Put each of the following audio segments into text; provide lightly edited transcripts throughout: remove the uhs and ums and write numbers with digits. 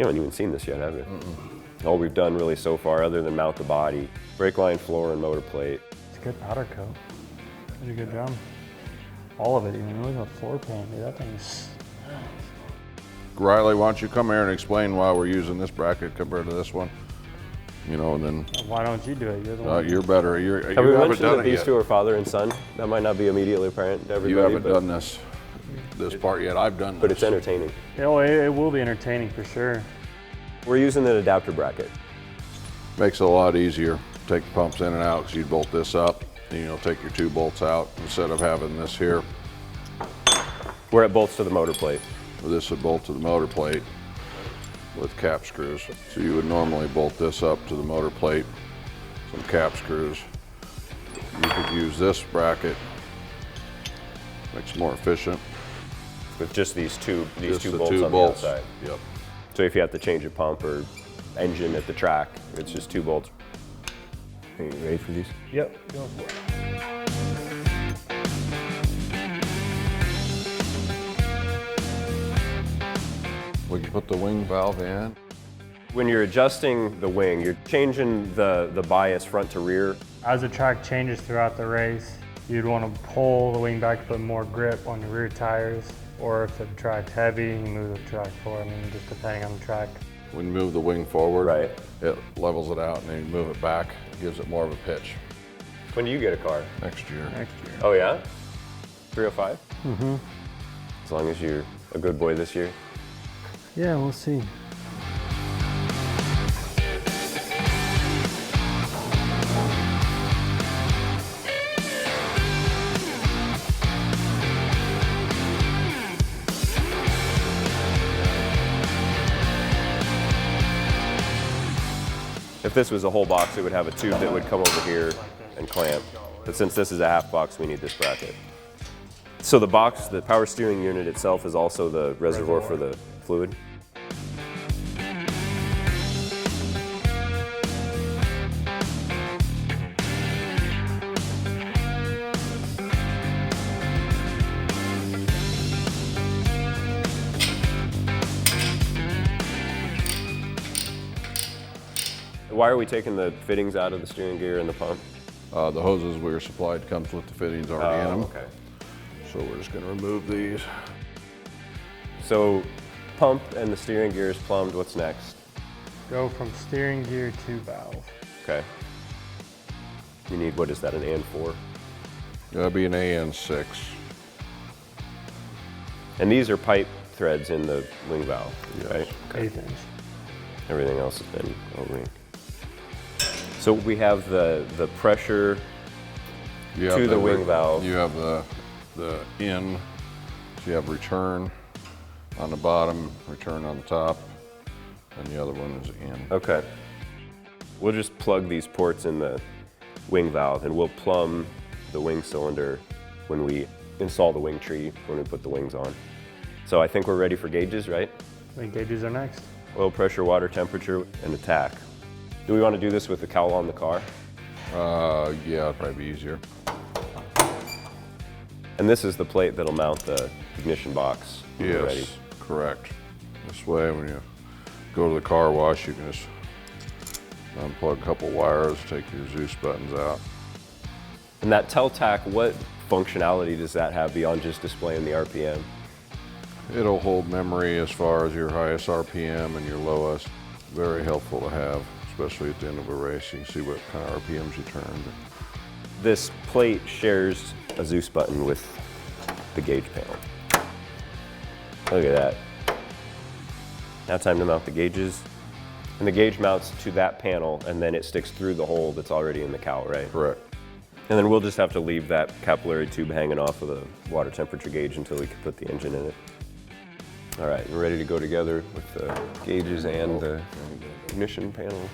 You haven't even seen this yet, have you? All we've done really so far, other than mount the body, brake line, floor, and motor plate. It's a good powder coat. Did a good job. All of it, even look at the floor pan, dude. That thing's. Riley, why don't you come here and explain why we're using this bracket compared to this one? You know, and then Why don't you do it? You're the one. you're better. You Have we haven't mentioned done that it these yet. two are father and son? That might not be immediately apparent to everybody. You haven't but, done this part yet. I've done this. But it's entertaining. Yeah, well, it will be entertaining for sure. We're using an adapter bracket. Makes it a lot easier. Take the pumps in and out, because you bolt this up, and, you know, take your 2 bolts out instead of having this here. Where it bolts to the motor plate. This would bolt to the motor plate with cap screws. So you would normally bolt this up to the motor plate, some cap screws. You could use this bracket, makes it more efficient. With just these two Just the bolts 2 on bolts. the outside. Yep. So if you have to change a pump or engine at the track, it's just 2 bolts. Are you ready for these? Yep, go for it. We can put the wing valve in. When you're adjusting the wing, you're changing the bias front to rear. As the track changes throughout the race, you'd want to pull the wing back to put more grip on the rear tires, or if the track's heavy, you move the track forward. I mean, just depending on the track. When you move the wing forward, Right. it levels it out, and then you move it back, gives it more of a pitch. When do you get a car? Next year. Next year. Oh yeah? 305? Mm-hmm. As long as you're a good boy this year. Yeah, we'll see. If this was a whole box, it would have a tube that would come over here and clamp. But since this is a half box, we need this bracket. So the box, the power steering unit itself is also the reservoir for the fluid? Why are we taking the fittings out of the steering gear and the pump? The hoses we were supplied comes with the fittings already in them. Okay. So we're just gonna remove these. So pump and the steering gear is plumbed, what's next? Go from steering gear to valve. Okay. You need, what is that, an AN4? That'll be an AN6. And these are pipe threads in the wing valve, right? Okay. 1/8 inch. Everything else has been O-ring. So we have the pressure You have to the wing valve. You have the in, so you have return on the bottom, return on the top, and the other one is in. Okay. We'll just plug these ports in the wing valve and we'll plumb the wing cylinder when we install the wing tree, when we put the wings on. So I think we're ready for gauges, right? I think gauges are next. Oil pressure, water temperature, and attack. Do we want to do this with the cowl on the car? Yeah, it'd probably be easier. And this is the plate that'll mount the ignition box when we're ready. Yes, correct. This way, when you go to the car wash, you can just unplug a couple wires, take your Zeus buttons out. And that Teltac, what functionality does that have beyond just displaying the RPM? It'll hold memory as far as your highest RPM and your lowest. Very helpful to have, especially at the end of a race. You can see what kind of RPMs you turned. This plate shares a Zeus button with the gauge panel. Look at that. Now time to mount the gauges. And the gauge mounts to that panel and then it sticks through the hole that's already in the cowl, right? Correct. And then we'll just have to leave that capillary tube hanging off of the water temperature gauge until we can put the engine in it. All right, we're ready to go together with the gauges and the ignition panel.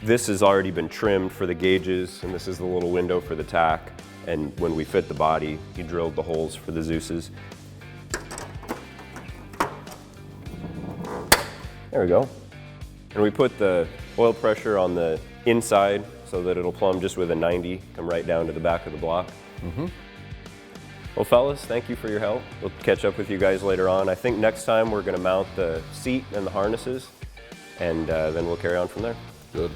This has already been trimmed for the gauges, and this is the little window for the tack. And when we fit the body, he drilled the holes for the Zeuses. There we go. And we put the oil pressure on the inside so that it'll plumb just with a 90, come right down to the back of the block. Well, fellas, thank you for your help. We'll catch up with you guys later on. I think next time we're gonna mount the seat and the harnesses, and then we'll carry on from there. Good.